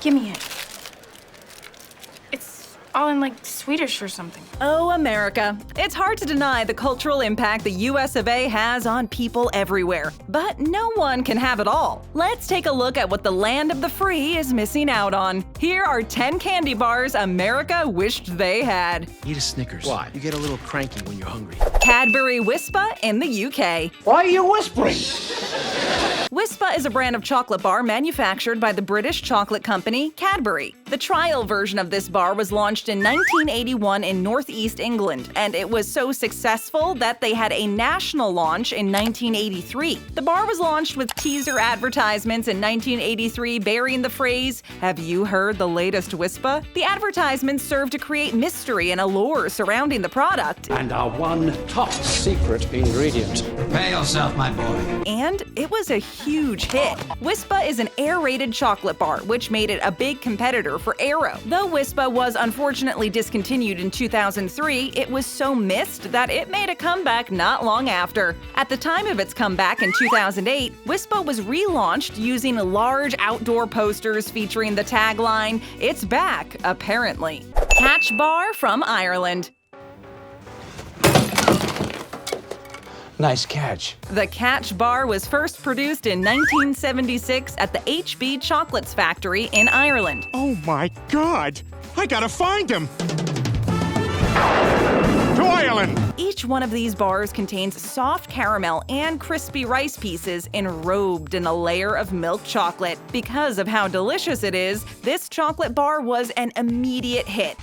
Give me it. It's all in, like, Swedish or something. Oh, America. It's hard to deny the cultural impact the US of A has on people everywhere. But no one can have it all. Let's take a look at what the land of the free is missing out on. Here are 10 candy bars America wished they had. Eat a Snickers. Why? You get a little cranky when you're hungry. Cadbury Wispa in the UK. Why are you whispering? Wispa is a brand of chocolate bar manufactured by the British chocolate company Cadbury. The trial version of this bar was launched in 1981 in northeast England, and it was so successful that they had a national launch in 1983. The bar was launched with teaser advertisements in 1983 bearing the phrase, "Have you heard the latest Wispa?" The advertisements served to create mystery and allure surrounding the product. And our one top secret ingredient. Prepare yourself, my boy. And it was a huge hit. Wispa is an air-rated chocolate bar, which made it a big competitor for Aero. Though Wispa was unfortunately discontinued in 2003, it was so missed that it made a comeback not long after. At the time of its comeback in 2008, Wispa was relaunched using large outdoor posters featuring the tagline, "It's back, apparently." Catch Bar from Ireland. Nice catch. The Catch Bar was first produced in 1976 at the HB Chocolates Factory in Ireland. Oh my God! I gotta find him! To Ireland! Each one of these bars contains soft caramel and crispy rice pieces enrobed in a layer of milk chocolate. Because of how delicious it is, this chocolate bar was an immediate hit.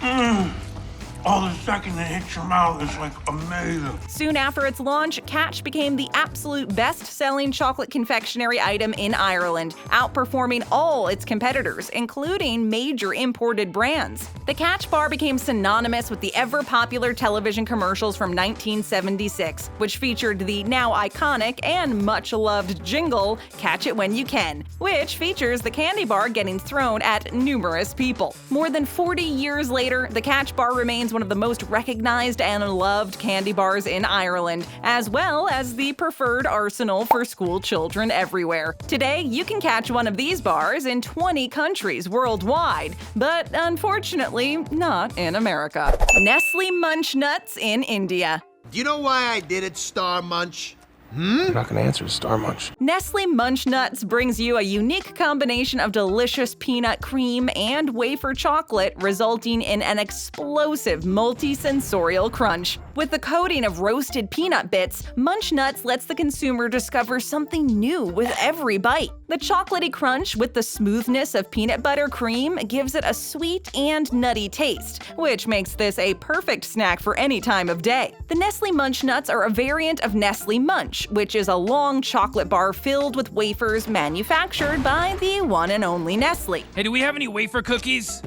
Oh, the second it hits your mouth is like amazing. Soon after its launch, Catch became the absolute best-selling chocolate confectionery item in Ireland, outperforming all its competitors, including major imported brands. The Catch Bar became synonymous with the ever-popular television commercials from 1976, which featured the now iconic and much-loved jingle, "Catch it when you can," which features the candy bar getting thrown at numerous people. More than 40 years later, the Catch Bar remains one of the most recognized and loved candy bars in Ireland, as well as the preferred arsenal for school children everywhere. Today, you can catch one of these bars in 20 countries worldwide, but unfortunately, not in America. Nestle Munch Nuts in India. Do you know why I did it, Star Munch? I'm not gonna answer, Star Munch. Nestle Munch Nuts brings you a unique combination of delicious peanut cream and wafer chocolate, resulting in an explosive multi-sensorial crunch. With the coating of roasted peanut bits, Munch Nuts lets the consumer discover something new with every bite. The chocolatey crunch with the smoothness of peanut butter cream gives it a sweet and nutty taste, which makes this a perfect snack for any time of day. The Nestle Munch Nuts are a variant of Nestle Munch, which is a long chocolate bar filled with wafers manufactured by the one and only Nestle. Hey, do we have any wafer cookies?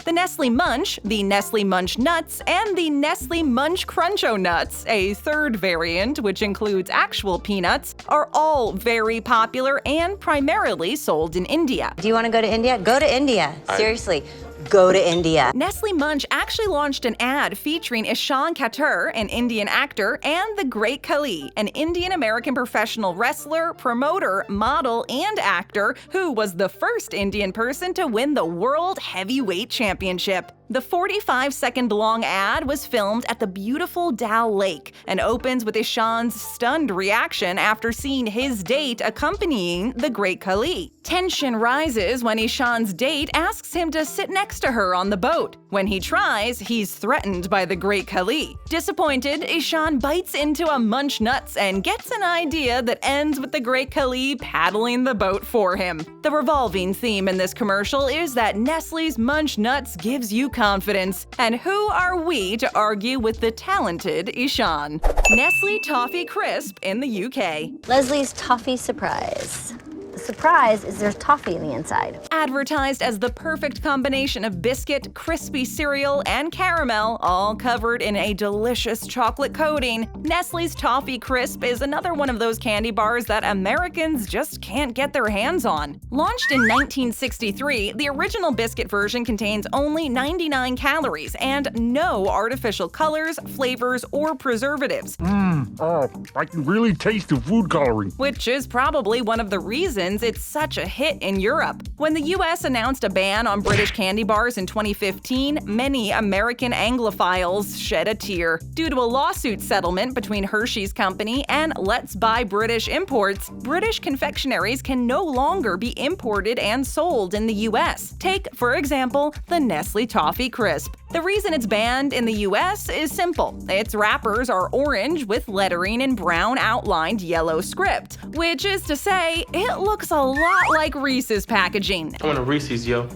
The Nestle Munch, the Nestle Munch Nuts, and the Nestle Munch Cruncho Nuts, a third variant which includes actual peanuts, are all very popular and primarily sold in India. Do you want to go to India? Go to India. Seriously. Go to India. Nestle Munch actually launched an ad featuring Ishan Khater, an Indian actor, and the Great Khali, an Indian-American professional wrestler, promoter, model, and actor who was the first Indian person to win the World Heavyweight Championship. The 45-second-long ad was filmed at the beautiful Dal Lake and opens with Ishan's stunned reaction after seeing his date accompanying the Great Khali. Tension rises when Ishan's date asks him to sit next to her on the boat. When he tries, he's threatened by the Great Khali. Disappointed, Ishan bites into a Munch Nuts and gets an idea that ends with the Great Khali paddling the boat for him. The revolving theme in this commercial is that Nestle's Munch Nuts gives you confidence. And who are we to argue with the talented Ishan? Nestle Toffee Crisp in the UK. Leslie's Toffee Surprise. The surprise is there's toffee in the inside. Advertised as the perfect combination of biscuit, crispy cereal, and caramel, all covered in a delicious chocolate coating, Nestle's Toffee Crisp is another one of those candy bars that Americans just can't get their hands on. Launched in 1963, the original biscuit version contains only 99 calories and no artificial colors, flavors, or preservatives. I can really taste the food coloring. Which is probably one of the reasons reasons it's such a hit in Europe. When the US announced a ban on British candy bars in 2015, many American Anglophiles shed a tear. Due to a lawsuit settlement between Hershey's company and Let's Buy British Imports, British confectionaries can no longer be imported and sold in the US. Take, for example, the Nestle Toffee Crisp. The reason it's banned in the US is simple. Its wrappers are orange with lettering in brown outlined yellow script, which is to say, it looks a lot like Reese's packaging. I want a Reese's, yo.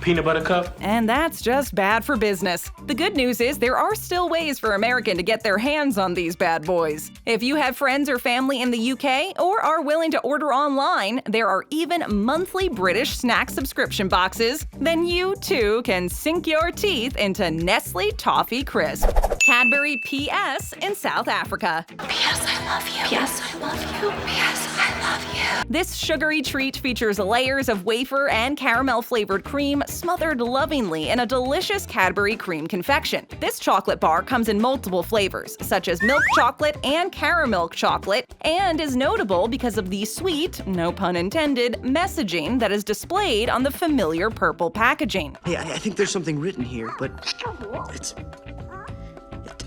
Peanut butter cup? And that's just bad for business. The good news is there are still ways for American to get their hands on these bad boys. If you have friends or family in the UK or are willing to order online, there are even monthly British snack subscription boxes. Then you too can sink your teeth into Nestle Toffee Crisp. Cadbury PS in South Africa. P.S. I love you. P.S. I love you. P.S. I love you. This sugary treat features layers of wafer and caramel-flavored cream smothered lovingly in a delicious Cadbury Cream confection. This chocolate bar comes in multiple flavors, such as milk chocolate and caramel chocolate, and is notable because of the sweet, no pun intended, messaging that is displayed on the familiar purple packaging. Hey, I think there's something written here, but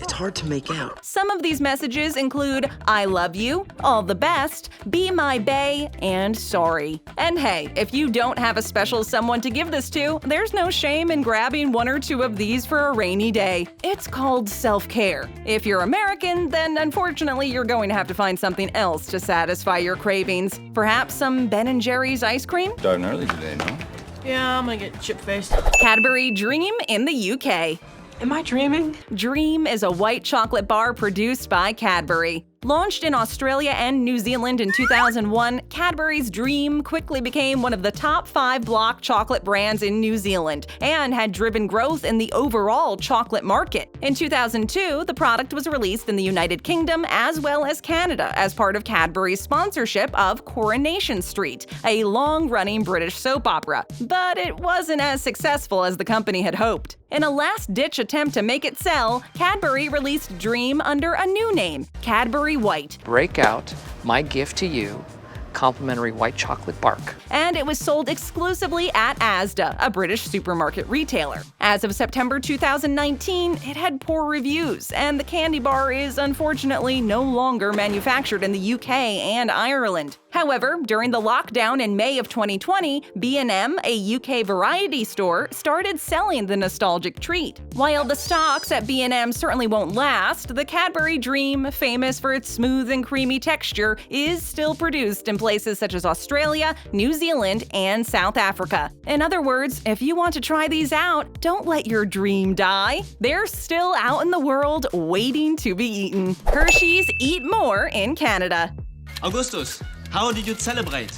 it's hard to make out. Some of these messages include I love you, all the best, be my bae, and sorry. And hey, if you don't have a special someone to give this to, there's no shame in grabbing one or two of these for a rainy day. It's called self-care. If you're American, then unfortunately you're going to have to find something else to satisfy your cravings. Perhaps some Ben & Jerry's ice cream? Starting early today, no? Yeah, I'm gonna get chip-faced. Cadbury Dream in the UK. Am I dreaming? Dream is a white chocolate bar produced by Cadbury. Launched in Australia and New Zealand in 2001, Cadbury's Dream quickly became one of the top 5 block chocolate brands in New Zealand and had driven growth in the overall chocolate market. In 2002, the product was released in the United Kingdom as well as Canada as part of Cadbury's sponsorship of Coronation Street, a long-running British soap opera. But it wasn't as successful as the company had hoped. In a last-ditch attempt to make it sell, Cadbury released Dream under a new name, Cadbury White. Break out my gift to you, complimentary white chocolate bark. And it was sold exclusively at Asda, a British supermarket retailer. As of September 2019, it had poor reviews, and the candy bar is unfortunately no longer manufactured in the UK and Ireland. However, during the lockdown in May of 2020, B&M, a UK variety store, started selling the nostalgic treat. While the stocks at B&M certainly won't last, the Cadbury Dream, famous for its smooth and creamy texture, is still produced in places such as Australia, New Zealand, and South Africa. In other words, if you want to try these out, don't let your dream die. They're still out in the world waiting to be eaten. Hershey's Eat More in Canada. Augustus, how did you celebrate?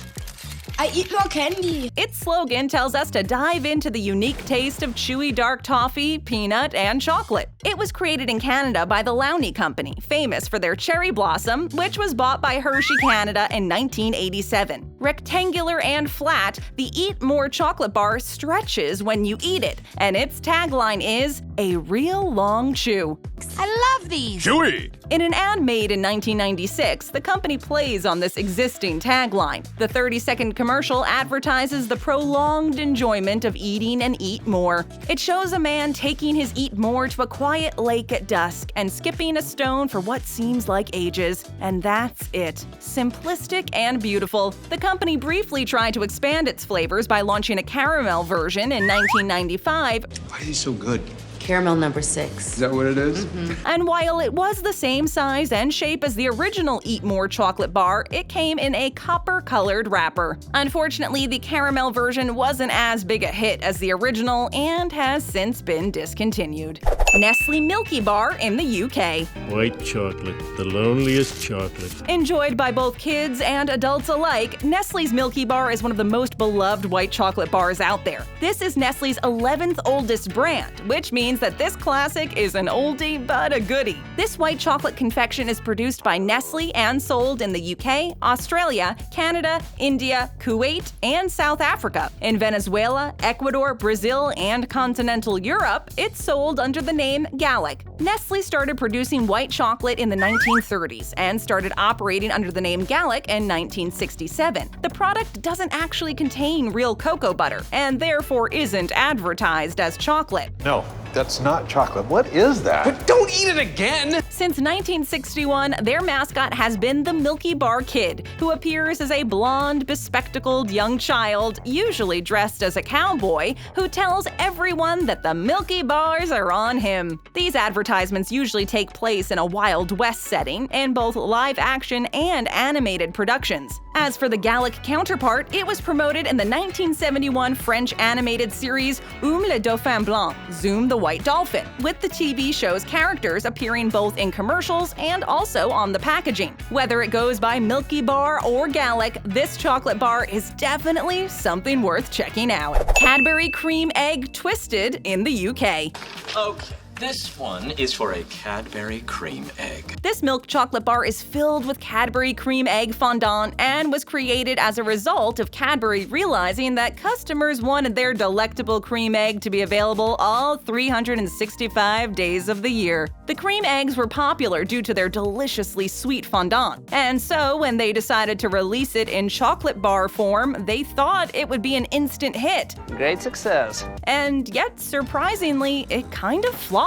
I eat more candy. Its slogan tells us to dive into the unique taste of chewy dark toffee, peanut, and chocolate. It was created in Canada by the Lowney Company, famous for their cherry blossom, which was bought by Hershey Canada in 1987. Rectangular and flat, the Eat More chocolate bar stretches when you eat it, and its tagline is, a real long chew. I love these. Chewy! In an ad made in 1996, the company plays on this existing tagline. The 30-second commercial advertises the prolonged enjoyment of eating and eat more. It shows a man taking his Eat More to a quiet lake at dusk and skipping a stone for what seems like ages. And that's it. Simplistic and beautiful. The company briefly tried to expand its flavors by launching a caramel version in 1995. Why is he so good? Caramel number 6. Is that what it is? And while it was the same size and shape as the original Eat More chocolate bar, it came in a copper-colored wrapper. Unfortunately, the caramel version wasn't as big a hit as the original and has since been discontinued. Nestle Milkybar in the UK. White chocolate, the loneliest chocolate. Enjoyed by both kids and adults alike, Nestle's Milkybar is one of the most beloved white chocolate bars out there. This is Nestle's 11th oldest brand, which means that this classic is an oldie but a goodie. This white chocolate confection is produced by Nestle and sold in the UK, Australia, Canada, India, Kuwait, and South Africa. In Venezuela, Ecuador, Brazil, and continental Europe, it's sold under the name name Gallic. Nestle started producing white chocolate in the 1930s and started operating under the name Gallic in 1967. The product doesn't actually contain real cocoa butter and therefore isn't advertised as chocolate. No, that's not chocolate. What is that? But don't eat it again! Since 1961, their mascot has been the Milkybar Kid, who appears as a blonde, bespectacled young child, usually dressed as a cowboy, who tells everyone that the Milkybars are on him. These advertisements usually take place in a Wild West setting, in both live-action and animated productions. As for the Gallic counterpart, it was promoted in the 1971 French animated series Le Dauphin Blanc, Zoom the White Dolphin, with the TV show's characters appearing both in commercials and also on the packaging. Whether it goes by Milkybar or Gallic, this chocolate bar is definitely something worth checking out. Cadbury Cream Egg Twisted in the UK. Okay. This one is for a Cadbury Cream Egg. This milk chocolate bar is filled with Cadbury Cream Egg fondant and was created as a result of Cadbury realizing that customers wanted their delectable cream egg to be available all 365 days of the year. The cream eggs were popular due to their deliciously sweet fondant, and so when they decided to release it in chocolate bar form, they thought it would be an instant hit. Great success. And yet, surprisingly, it kind of flopped.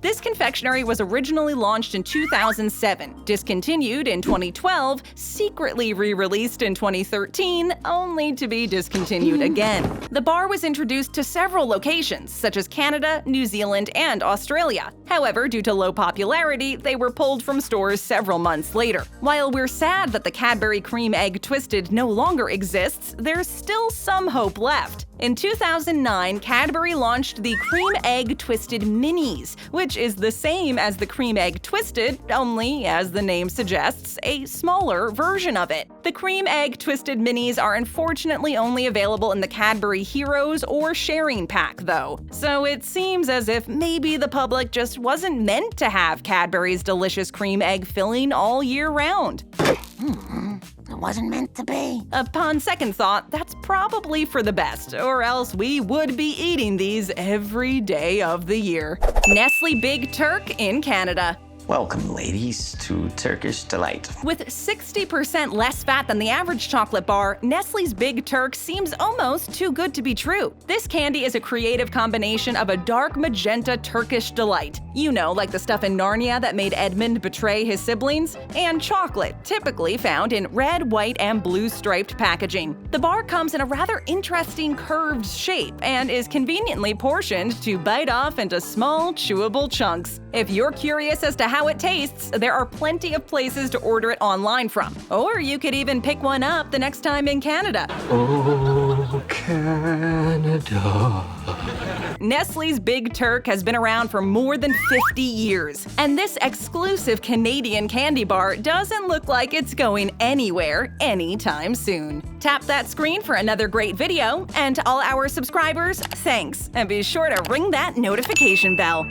This confectionery was originally launched in 2007, discontinued in 2012, secretly re-released in 2013, only to be discontinued again. The bar was introduced to several locations, such as Canada, New Zealand, and Australia. However, due to low popularity, they were pulled from stores several months later. While we're sad that the Cadbury Cream Egg Twisted no longer exists, there's still some hope left. In 2009, Cadbury launched the Cream Egg Twisted Minis, which is the same as the Cream Egg Twisted, only, as the name suggests, a smaller version of it. The Cream Egg Twisted Minis are unfortunately only available in the Cadbury Heroes or Sharing Pack, though. So it seems as if maybe the public just wasn't meant to have Cadbury's delicious cream egg filling all year round. It wasn't meant to be. Upon second thought, that's probably for the best, or else we would be eating these every day of the year. Nestle Big Turk in Canada. Welcome, ladies, to Turkish Delight. With 60% less fat than the average chocolate bar, Nestle's Big Turk seems almost too good to be true. This candy is a creative combination of a dark magenta Turkish delight, you know, like the stuff in Narnia that made Edmund betray his siblings, and chocolate, typically found in red, white, and blue striped packaging. The bar comes in a rather interesting curved shape and is conveniently portioned to bite off into small, chewable chunks. If you're curious as to how it tastes, there are plenty of places to order it online from. Or you could even pick one up the next time in Canada. Oh, Canada. Nestle's Big Turk has been around for more than 50 years, and this exclusive Canadian candy bar doesn't look like it's going anywhere anytime soon. Tap that screen for another great video, and to all our subscribers, thanks, and be sure to ring that notification bell.